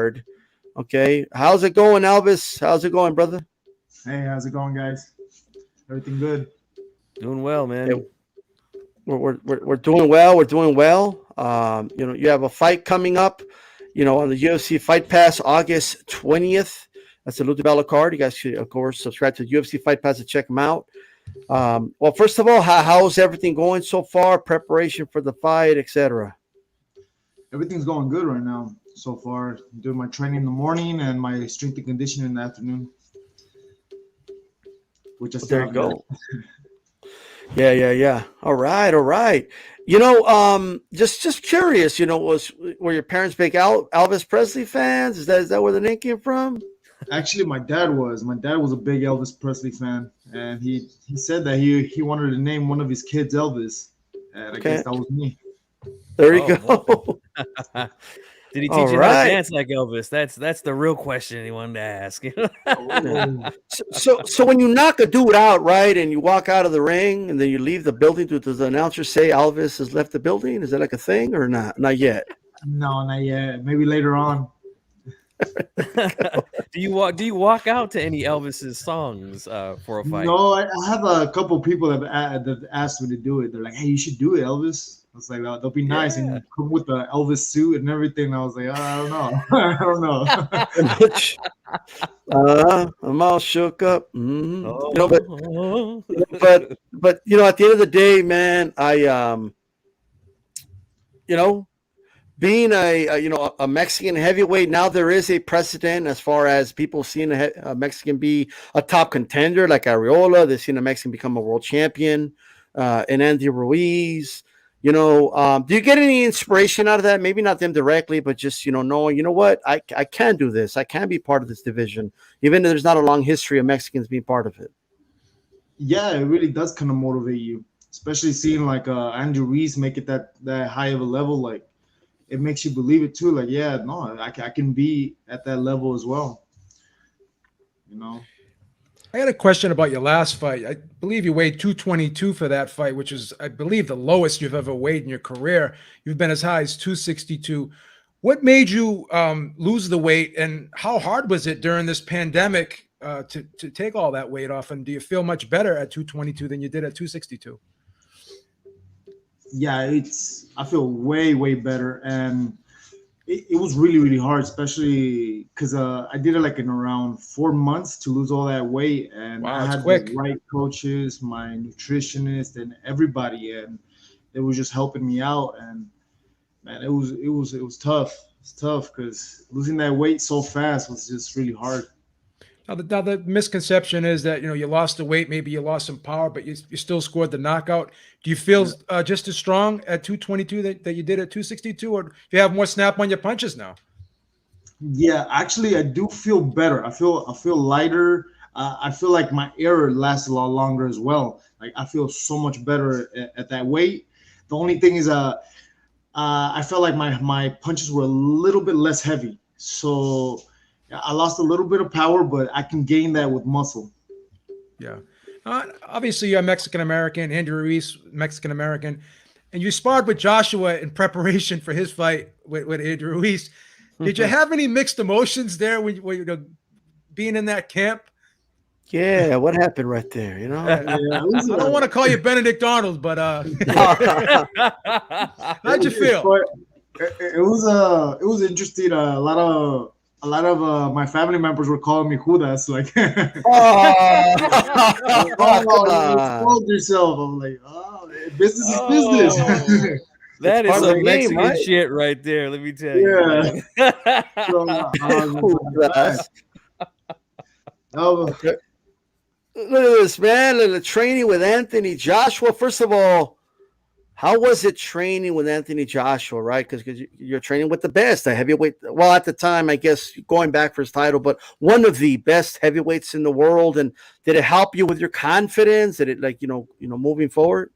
card. Okay, how's it going, Elvis? How's it going, brother? Hey, how's it going, guys? Everything good? Doing well, Hey, man. we're doing well. We're doing well. You have a fight coming up. On the UFC Fight Pass, August 20th. That's the Lutabella card. You guys should, of course, subscribe to the UFC Fight Pass to check them out. Well, first of all, how's everything going so far? Preparation for the fight, etc. Everything's going good right now so far. Doing my training in the morning and my strength and conditioning in the afternoon, which I Well, still there you haven't go. Yeah. All right. Just curious. Were your parents big Elvis Presley fans? Is that where the name came from? Actually, my dad was. My dad was a big Elvis Presley fan, and he said that he wanted to name one of his kids Elvis, and I guess Okay, that was me. there you Oh boy. go. Did he All teach you how to right. dance like Elvis? That's the real question he wanted to ask. Yeah. Oh, So when you knock a dude out, right, and you walk out of the ring, and then you leave the building, does the announcer say Elvis has left the building? Is that like a thing or not? Not yet. no, not yet. Maybe later on. Do you walk out to any Elvis's songs for a fight? No, I have a couple people that asked me to do it. They're like, "Hey, you should do it, Elvis." I was like, "They'll be nice," and Yeah. you come with the Elvis suit and everything. I was like, "I don't know, I don't know." I'm all shook up. But Oh. at the end of the day, man, you know, being a Mexican heavyweight, now there is a precedent as far as people seeing a Mexican be a top contender like Arreola. They've seen a Mexican become a world champion, and Andy Ruiz. Do you get any inspiration out of that? Maybe not them directly, but just knowing, what, I can do this. I can be part of this division, even though there's not a long history of Mexicans being part of it. Yeah, it really does kind of motivate you, especially seeing like Andrew Reese make it that high of a level. Like it makes you believe it too. Like, yeah, no, I can be at that level as well. You know. I had a question about your last fight. I believe you weighed 222 for that fight, which is, I believe, the lowest you've ever weighed in your career. You've been as high as 262. What made you lose the weight, and how hard was it during this pandemic to take all that weight off? And do you feel much better at 222 than you did at 262? Yeah, I feel way better, and it was really hard, especially because I did it like in around 4 months to lose all that weight, and Wow, I it's had the quick. right coaches, my nutritionist, and everybody, and they were just helping me out. And man, it was tough. It's tough because losing that weight so fast was just really hard. Now the misconception is that you lost the weight, maybe you lost some power, but you still scored the knockout. Do you feel just as strong at 222 that you did at 262, or do you have more snap on your punches now? Yeah, actually, I do feel better. I feel lighter. I feel like my air lasts a lot longer as well. Like I feel so much better at that weight. The only thing is, I felt like my punches were a little bit less heavy. So yeah, I lost a little bit of power, but I can gain that with muscle. Yeah. Obviously, you're Mexican American. Andy Ruiz, Mexican American, and you sparred with Joshua in preparation for his fight with Andy Ruiz. Did you have any mixed emotions there when being in that camp? Yeah, what happened right there? Yeah, it was I don't want to call you Benedict Arnold, but how'd you feel? it was interesting. A lot of my family members were calling me Judas, like, Come "Oh, you on. exposed yourself." I'm like, "Oh, business is Oh, business." It's that is part of the some game, Mexican right? shit right there. Let me tell you, Yeah. man. So I was like, "Man." Judas. Oh, Okay. Look at this, man. The training with Anthony Joshua. First of all, how was it training with Anthony Joshua, right? Because you're training with the best, the heavyweight. Well, at the time, I guess going back for his title, but one of the best heavyweights in the world. And did it help you with your confidence? Did it, like, moving forward?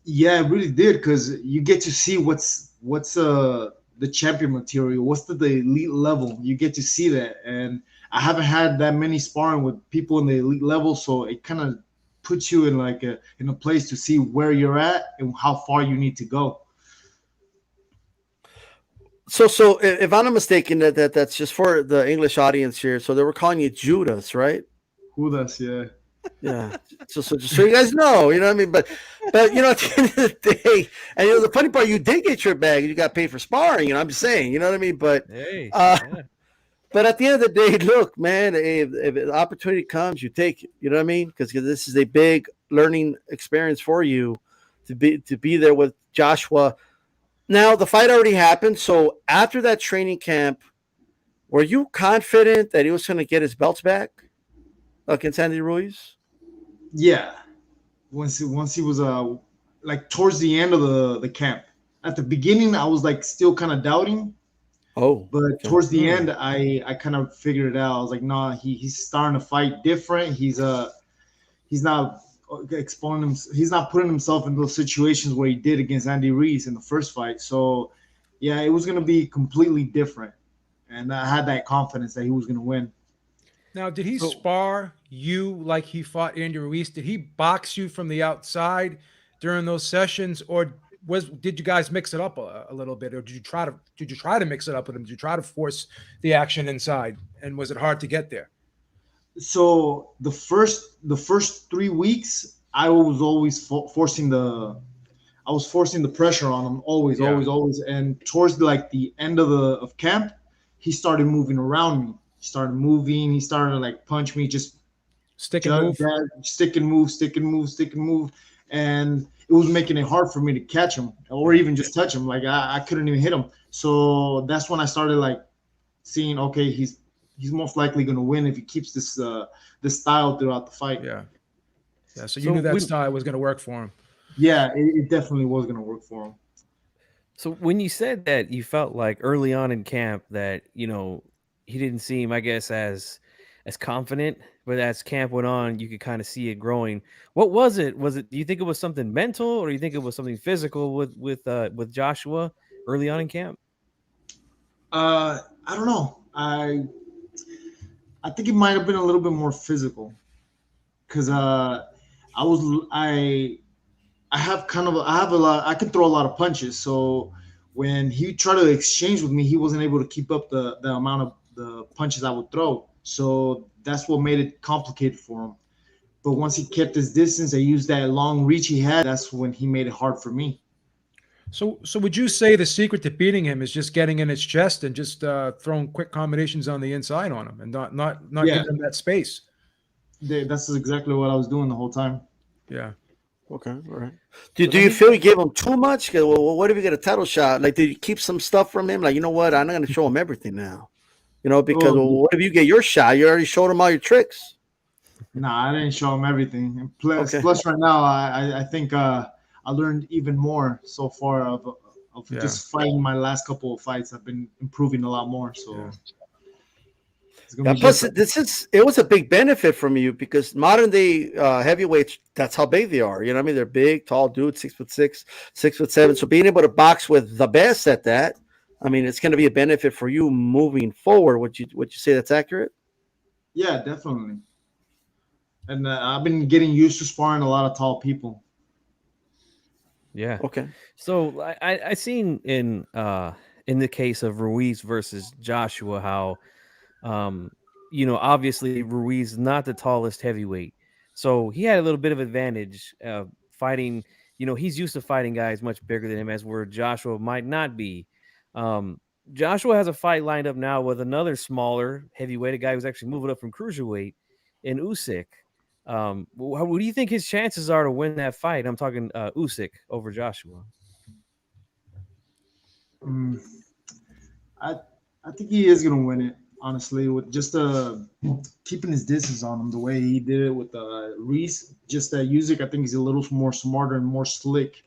yeah, it really did because you get to see what's the champion material, what's the elite level. You get to see that, and I haven't had that many sparring with people in the elite level, so it kind of puts you in like in a place to see where you're at and how far you need to go. if I'm not mistaken, that's just for the English audience here. So they were calling you Judas, right? Judas, yeah. Yeah. So just so you guys know, you know what I mean. But at the end of the day, and the funny part, you did get your bag, and you got paid for sparring. I'm just saying, you know what I mean. But Hey, uh, yeah. but at the end of the day, look, man, if an opportunity comes, you take it. You know what I mean? Because this is a big learning experience for you to be there with Joshua. Now the fight already happened. So after that training camp, were you confident that he was going to get his belts back against Andy Ruiz? Yeah. Once he was like towards the end of the camp. At the beginning, I was like still kind of doubting, Oh, but okay. towards the end, I kind of figured it out. I was like, nah, he's starting to fight different. He's not exposing him. He's not putting himself in those situations where he did against Andy Ruiz in the first fight. So yeah, it was gonna be completely different, and I had that confidence that he was gonna win. Now, did he So spar you like he fought Andy Ruiz? Did he box you from the outside during those sessions, or did you guys mix it up a little bit, or did you try to mix it up with him? Did you try to force the action inside, and was it hard to get there? So the first 3 weeks, I was always forcing the pressure on him, always, Yeah, always, always. And towards like the end of camp, he started moving around me. He started moving. He started to like punch me, stick and just move. that, stick and move, stick and move, stick and move, and it was making it hard for me to catch him or Yeah. even just touch him. Like I couldn't even hit him. So that's when I started like seeing, okay, he's most likely going to win if he keeps this style throughout the fight. Yeah, yeah. So you so knew that when style was going to work for him. Yeah, it definitely was going to work for him. so when you said that you felt like early on in camp that he didn't seem, I guess, as confident, but as camp went on, you could kind of see it growing. What was it? Was it? Do you think it was something mental, or do you think it was something physical with Joshua early on in camp? I don't know. I think it might have been a little bit more physical because I was I have a lot. I can throw a lot of punches. So when he tried to exchange with me, he wasn't able to keep up the amount of the punches I would throw. So that's what made it complicated for him. But once he kept his distance and used that long reach he had, that's when he made it hard for me. So would you say the secret to beating him is just getting in his chest and just throwing quick combinations on the inside on him, and not Yeah, giving him that space? that's exactly what I was doing the whole time. Yeah. Okay, all right. Do, So do let you me. feel you gave him too much? 'Cause, well, what if you get a title shot? Like, did you keep some stuff from him? Like, you know what? I'm not going to show him everything now. Because Oh, well, what if you get your shot? You already showed him all your tricks. nah, I didn't show him everything. And plus, Okay. plus right now, I think I learned even more so far of Yeah. just fighting my last couple of fights. I've been improving a lot more. So Yeah. it's gonna Yeah. be Plus, different. it was a big benefit from you because modern day heavyweights, that's how big they are. You know what I mean? They're big, tall dudes, 6'6", 6'7". So being able to box with the best at that, I mean, it's going to be a benefit for you moving forward. Would you say that's accurate? Yeah, definitely. And I've been getting used to sparring a lot of tall people. Yeah. Okay. So I seen in the case of Ruiz versus Joshua how um obviously Ruiz is not the tallest heavyweight. So he had a little bit of advantage fighting, he's used to fighting guys much bigger than him as where Joshua might not be. Um Joshua has a fight lined up now with another smaller heavyweight, a guy who's actually moving up from cruiserweight in Usyk. What do you think his chances are to win that fight? I'm talking Usyk over Joshua. Mm, I I think he is gonna win it. Honestly, with just keeping his distance on him the way he did it with Reese, just that Usyk, I think he's a little more smarter and more slick.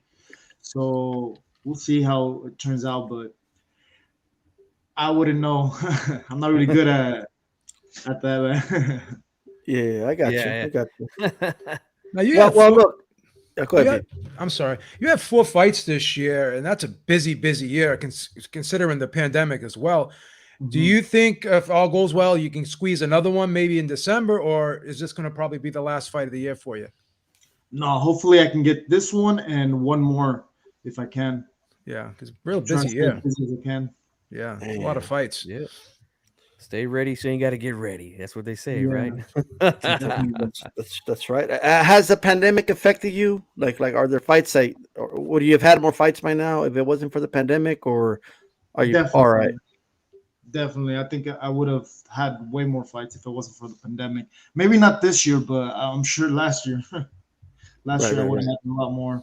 So we'll see how it turns out, but I wouldn't know. I'm not really good at that. Yeah, I got you. I Yeah, got you. yeah. Now you Well, had well, four. look. Yeah, go You ahead, had, I'm sorry. You had 4 fights this year, and that's a busy year, considering the pandemic as well. Do Mhm. you think if all goes well, you can squeeze another one maybe in December, or is this going to probably be the last fight of the year for you? No, hopefully I can get this one and one more if I can. Yeah, because real I'm trying busy to stay as year. busy as I can. Yeah, a lot of Man, fights. Yeah. Stay ready, so you got to get ready. That's what they say, Yeah, right? that's right. Has the pandemic affected you? Like, are there fights that, or would you have had more fights by now if it wasn't for the pandemic, or are you all right? definitely, definitely. I think I would have had way more fights if it wasn't for the pandemic. Maybe not this year, but I'm sure last year. Last Right, year I right, would have right. had a lot more.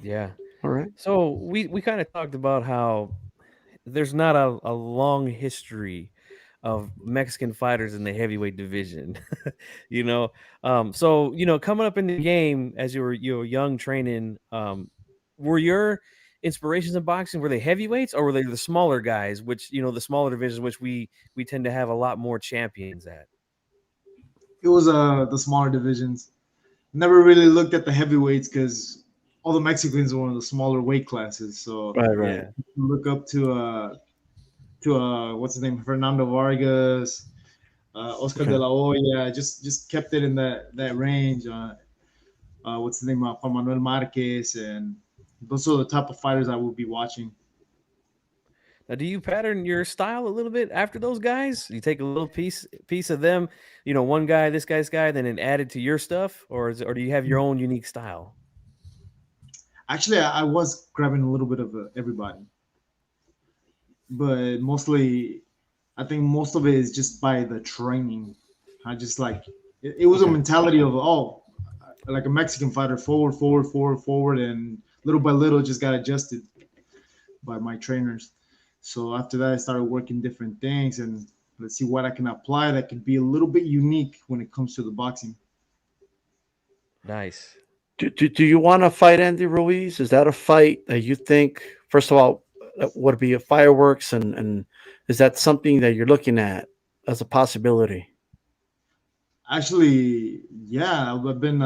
Yeah. All right. So we kind of talked about how there's not a long history of Mexican fighters in the heavyweight division. you know, so coming up in the game as you were young training, were your inspirations in boxing, were they heavyweights or were they the smaller guys, which the smaller divisions, which we tend to have a lot more champions at? It was the smaller divisions. Never really looked at the heavyweights because all the Mexicans were in the smaller weight classes. So Right, right. Yeah. look up to what's his name, Fernando Vargas, Oscar Okay. de la Hoya. Just kept it in that range. What's his name, Juan Manuel Marquez, and those are the type of fighters I will be watching. Now, do you pattern your style a little bit after those guys? You take a little piece of them, one guy, this guy's guy, then add it to your stuff, or do you have your own unique style? Actually, I was grabbing a little bit of everybody, but mostly, I think most of it is just by the training. I just like it was a Okay. mentality of like a Mexican fighter, forward, forward, forward, forward, and little by little just got adjusted by my trainers. So after that, I started working different things and let's see what I can apply that could be a little bit unique when it comes to the boxing. Nice. Do you want to fight Andy Ruiz? Is that a fight that you think, first of all, would be a fireworks, and is that something that you're looking at as a possibility? Actually, yeah, I've been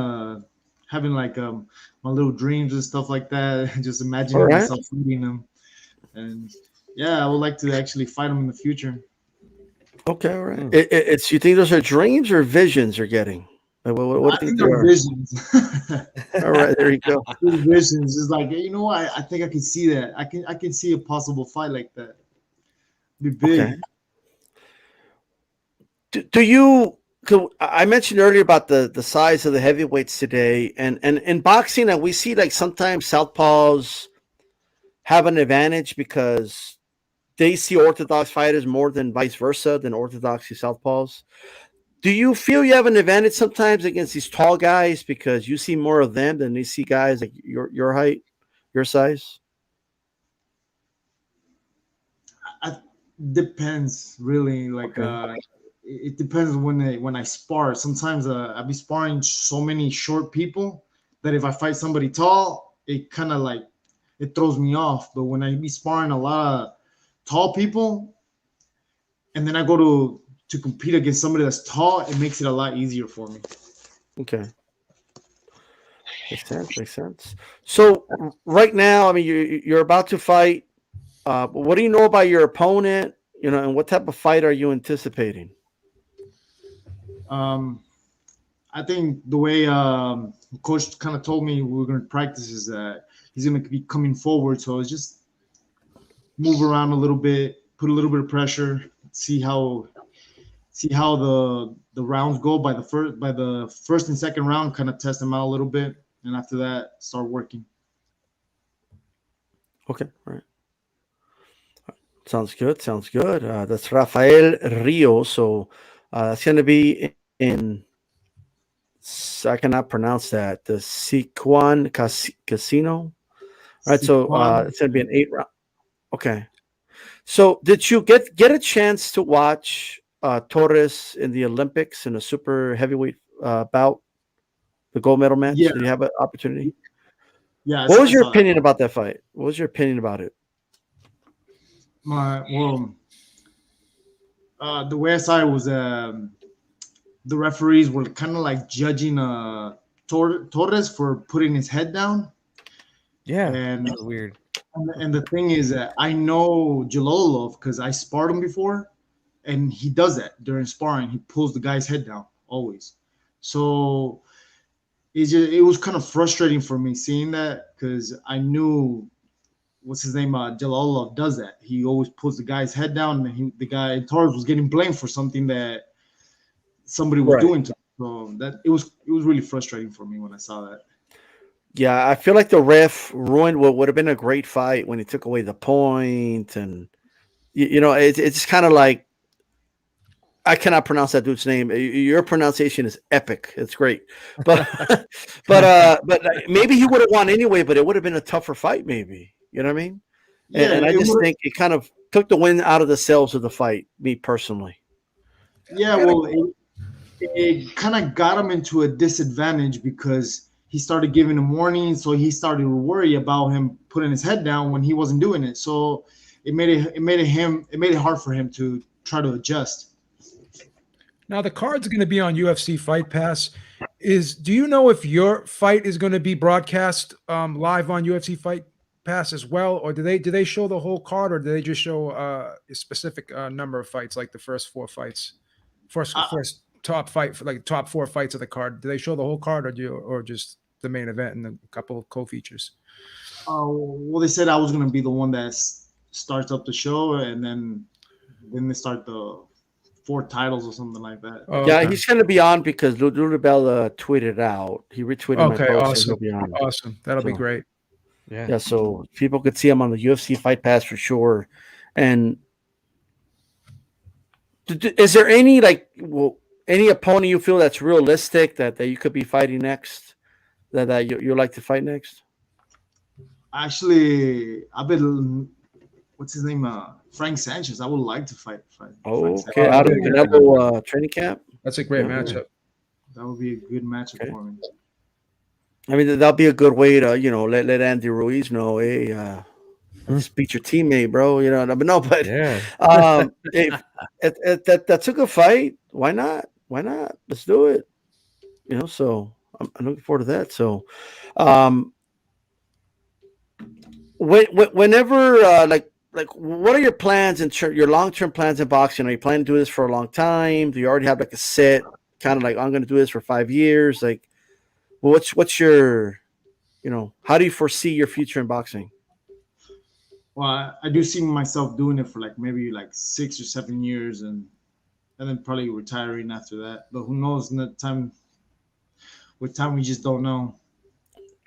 having like my little dreams and stuff like that, just All imagining right. myself fighting them. And yeah, I would like to actually fight them in the future. Okay. All right. Hmm. It's, you think those are dreams or visions you're getting? What do I you think think they they're are? visions. All right. There you go. They're visions. It's like I think I can see that. I can see a possible fight like that. Be Okay. big. Do you? I mentioned earlier about the size of the heavyweights today, and in boxing, we see like sometimes southpaws have an advantage because they see orthodox fighters more than vice versa than orthodox see southpaws. Do you feel you have an advantage sometimes against these tall guys because you see more of them than they see guys like your height, your size? I, depends really. Like Okay. it depends when I spar. Sometimes I be sparring so many short people that if I fight somebody tall, it kind of like it throws me off. But when I be sparring a lot of tall people, and then I go to compete against somebody that's tall, it makes it a lot easier for me. Okay. Makes sense. Makes sense. So right now, I mean, you're about to fight. What do you know about your opponent? And what type of fight are you anticipating? Um, I think the way coach kind of told me we were going to practice is that he's going to be coming forward, so it's just move around a little bit, put a little bit of pressure, see how the rounds go by the first and second round, kind of test them out a little bit, and after that start working. Okay. All right. Sounds good. Sounds good. That's Rafael Rio. So that's going to be in. I cannot pronounce that. The Siquan Casino. All right. So Siquan, it's going to be an 8 round. Okay. So did you get a chance to watch Torres in the Olympics in a super heavyweight bout, the gold medal match? yeah, Did you have an opportunity? yeah, What was I your saw that. opinion about that fight? What was your opinion about it? The way I saw it was the referees were kind of like judging Torres for putting his head down, Yeah, and that was weird. and the thing is that I know Jalolov because I sparred him before, and he does that during sparring. He pulls the guy's head down always. So it was kind of frustrating for me seeing that because I knew what's his name, Jalolov does that. He always puts the guy's head down, and the guy Torres was getting blamed for something that somebody was Right. doing to him. So that it was really frustrating for me when I saw that. Yeah, I feel like the ref ruined what would have been a great fight when he took away the point, and it's kind of like I cannot pronounce that dude's name. Your pronunciation is epic. It's great, but but maybe he would have won anyway. But it would have been a tougher fight, maybe. You know what I mean? Yeah, And I it just would. think it kind of took the wind out of the sails of the fight. Me personally. Yeah, well, it kind of got him into a disadvantage because he started giving him warnings, so he started to worry about him putting his head down when he wasn't doing it. So it made it hard for him to try to adjust. Now the card's going to be on UFC Fight Pass. Do you know if your fight is going to be broadcast live on UFC Fight Pass as well, or do they show the whole card, or do they just show a specific number of fights, like the first four fights, first top fight for like top four fights of the card? Do they show the whole card, or just the main event and a couple of co-features? Well, they said I was gonna be the one that starts up the show, and then they start the 4 titles or something like that. Oh, Yeah, okay. he's going to be on because Ludabella tweeted out. He retweeted my Okay, post, and he'll awesome, be on. awesome. That'll be So, great. yeah, so people could see him on the UFC Fight Pass for sure. And is there any any opponent you feel that's realistic that you could be fighting next? That you like to fight next? Actually, I've been what's his name? Frank Sanchez. I would like to fight Frank Oh, Sanchez. okay. Out of yeah. Canelo training camp. That's a great Yeah. matchup. That would be a good matchup Okay. for me. I mean, that'll be a good way to let Andy Ruiz know, hey, just beat your teammate, bro. But no, but Yeah. that's a good fight. Why not? Why not? Let's do it. So I'm looking forward to that. So, whenever what are your plans your long-term plans in boxing? Are you planning to do this for a long time? Do you already have like a set kind of like I'm going to do this for 5 years? Like, what's your how do you foresee your future in boxing? Well, I do see myself doing it for maybe 6 or 7 years, and then probably retiring after that. But who knows? With time, we just don't know.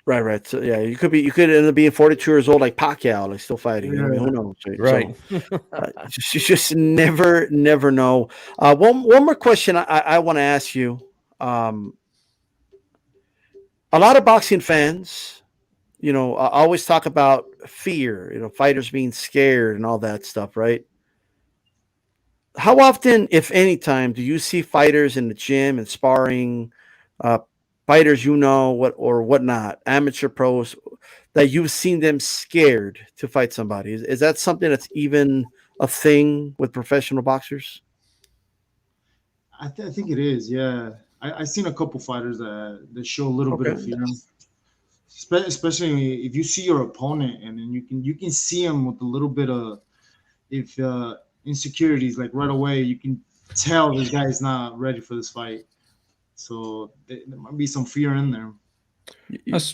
Right. So yeah, you could end up being 42 years old, like Pacquiao, like still fighting. I mean, who knows? Right. So, you just never know. One more question I want to ask you. A lot of boxing fans, always talk about fear. Fighters being scared and all that stuff, right? How often, if any time, do you see fighters in the gym and sparring? Fighters whatnot, amateur pros, that you've seen them scared to fight somebody? Is that something that's even a thing with professional boxers? I think it is. Yeah, I seen a couple fighters that show a little bit of fear, especially if you see your opponent, and then you can see him with a little bit of if insecurities, like right away you can tell this guy is not ready for this fight. So there might be some fear in there.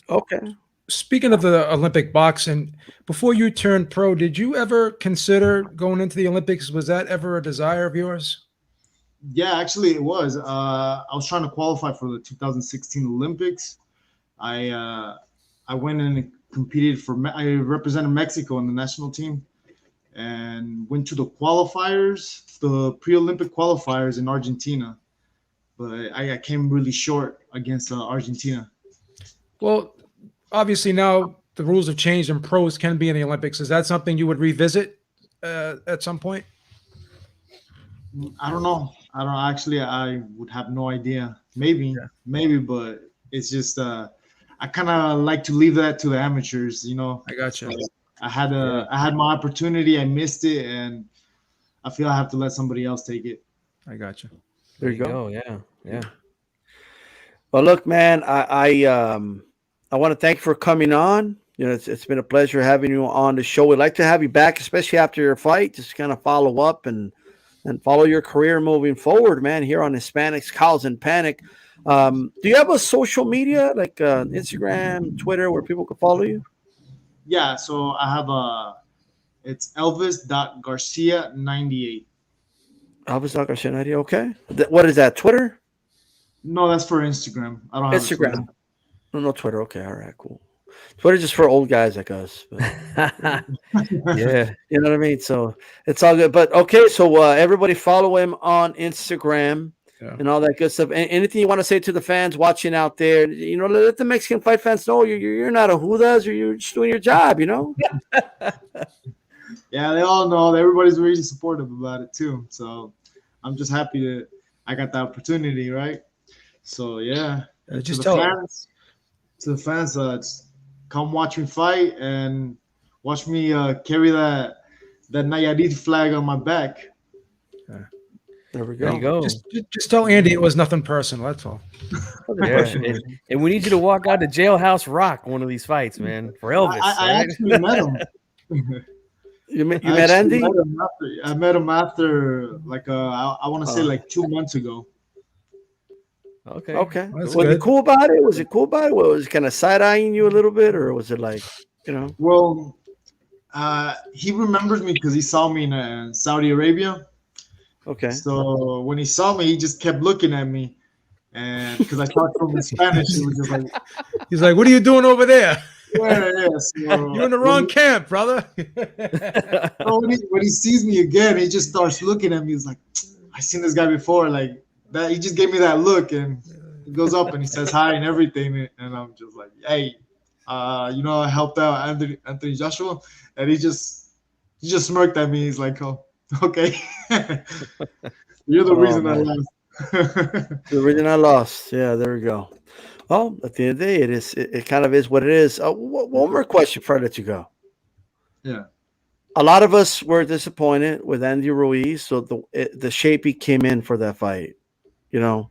Okay. Speaking of the Olympic boxing, before you turned pro, did you ever consider going into the Olympics? Was that ever a desire of yours? Yeah, actually it was. I was trying to qualify for the 2016 Olympics. I went and competed I represented Mexico in the national team, and went to the qualifiers, the pre-Olympic qualifiers in Argentina. But I came really short against Argentina. Well, obviously now the rules have changed and pros can be in the Olympics. Is that something you would revisit at some point? I don't know. Actually, I would have no idea. Maybe, but it's just I kind of like to leave that to the amateurs. I got you. So I had my opportunity. I missed it, and I feel I have to let somebody else take it. I got you. There you go. Yeah. Well, look, man, I want to thank you for coming on. It's been a pleasure having you on the show. We'd like to have you back, especially after your fight, just kind of follow up and follow your career moving forward, man, here on Hispanics Cause and Panic. Do you have a social media like Instagram, Twitter, where people can follow you? yeah, so I have it's Elvis.Garcia98. Elvis Garcia. Okay. What is that? Twitter? No, that's for Instagram. I don't have a Twitter. Instagram. No, Twitter. Okay. All right. Cool. Twitter's just for old guys like us. But, Yeah. you know what I mean? So it's all good. But okay. So everybody follow him on Instagram. Yeah. And all that good stuff. Anything you want to say to the fans watching out there? You know, let the Mexican fight fans know you're not a Judas, or you're just doing your job. You know. Yeah, they all know. Everybody's really supportive about it too. So I'm just happy that I got the opportunity, right? So yeah, Just to the tell fans, just come watch me fight and watch me carry that Nayarit flag on my back. There we There go. you go. just tell Andy it was nothing personal. That's all. Yeah. And we need you to walk out to Jailhouse Rock one of these fights, man, for Elvis. I right? actually met him. You met I actually Andy? I met him after like I want to say like 2 months ago. Okay. Okay. That's Was he good. cool about it? Was it cool about it? Was he kind of side eyeing you a little bit, or was it like, you know? Well, he remembers me because he saw me in Saudi Arabia. Okay. So when he saw me, he just kept looking at me, and because I talked to him in Spanish, he was just like, He's like, "What are you doing over there? yeah. So You're in the wrong camp, brother." so when he sees me again, he just starts looking at me. He's like, I seen this guy before, like that. He just gave me that look, and he goes up and he says hi and everything, and I'm just like, hey, I helped out Anthony Joshua, and he just smirked at me. He's like, oh, okay, you're the reason I man. lost. The reason I lost. Yeah, there we go. Well, at the end of the day, it kind of is what it is. One more question before I let you go. Yeah. A lot of us were disappointed with Andy Ruiz, so the shape he came in for that fight, you know.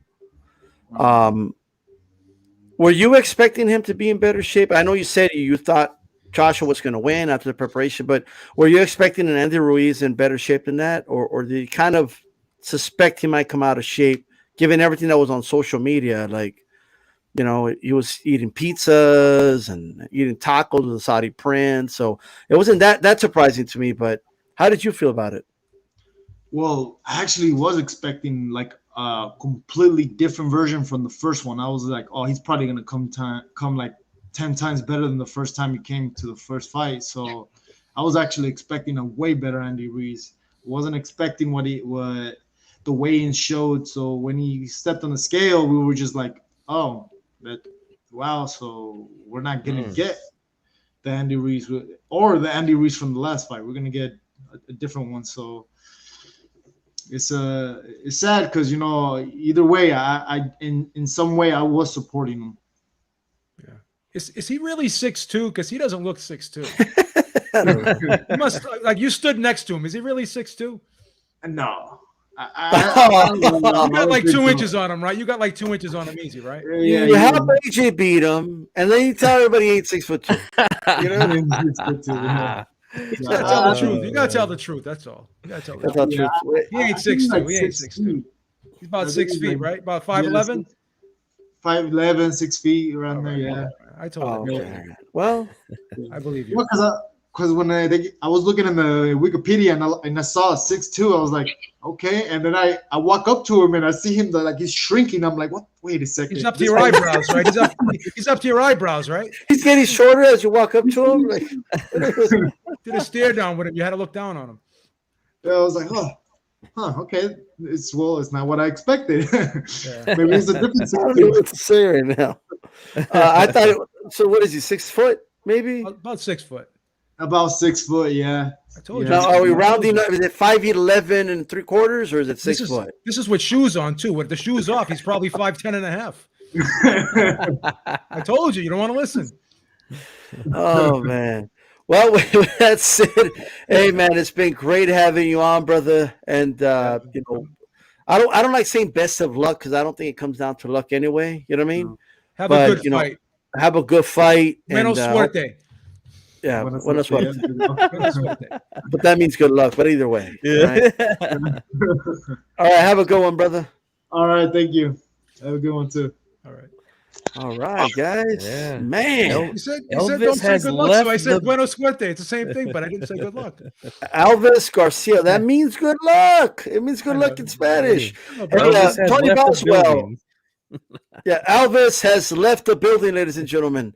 Were you expecting him to be in better shape? I know you said you thought Joshua was going to win after the preparation, but were you expecting an Andy Ruiz in better shape than that, or did you kind of suspect he might come out of shape, given everything that was on social media? Like, you know, he was eating pizzas and eating tacos with the Saudi prince, so it wasn't that surprising to me. But how did you feel about it? Well, I actually was expecting like a completely different version from the first one. I was like, oh, he's probably gonna come like 10 times better than the first time he came to the first fight. So I was actually expecting a way better Andy Ruiz. Wasn't expecting what the weigh-in showed. So when he stepped on the scale, we were just like, oh, wow. So we're not gonna get the Andy Ruiz or the Andy Ruiz from the last fight. We're gonna get a different one. So it's sad because either way, I in some way I was supporting him. Yeah. Is he really 6'2"? Because he doesn't look 6'2". He must, like, you stood next to him. Is he really 6'2"? No. You got like 2 inches on him, right? You got like 2 inches on him easy, right? Yeah, You have AJ beat him, and then you tell everybody he ain't 6'2". You know, You gotta tell the truth. You gotta tell the truth. That's all. You gotta tell the that's truth. not true. He ain't 6'2". He ain't 6'2". He's about 6 feet, right? About 5'11". 5'11", 6 feet around there. Yeah. I told you. Okay. Well, I believe you. Because when I was looking in the Wikipedia and I saw 6'2", I was like, okay. And then I walk up to him and I see him like he's shrinking. I'm like, what? Wait a second. He's up to your eyebrows, right? He's up to your eyebrows, right? he's getting shorter as you walk up to him. Like, Did a stare down with him. You had to look down on him. Yeah, I was like, okay. It's not what I expected. Maybe it's a different I don't know what to say right now. I thought. So what is he? 6 foot, maybe? About 6 foot. About 6 foot, yeah. I told you. Now, are we rounding up? Is it 5'11" and 3/4, or is it 6 foot? This is with shoes on too. With the shoes off, he's probably 5'10" and a half. I told you. You don't want to listen. Oh man. Well, with that said, hey man, it's been great having you on, brother. And I don't like saying best of luck because I don't think it comes down to luck anyway. You know what I mean? Have a good fight. Have a good fight. Menos suerte. Yeah, Buena suerte. But that means good luck. But either way. Yeah. All right. Have a good one, brother. All right, thank you. Have a good one too. All right. All right, guys. Yeah. Man, You said don't Elvis say has good luck, so I left said the buena suerte. It's the same thing, but I didn't say good luck. Elvis Garcia. That means good luck. It means good I luck know. in Spanish. hey, I know, Hey, but Elvis has Tony left the Boswell. building. Yeah, Elvis has left the building, ladies and gentlemen.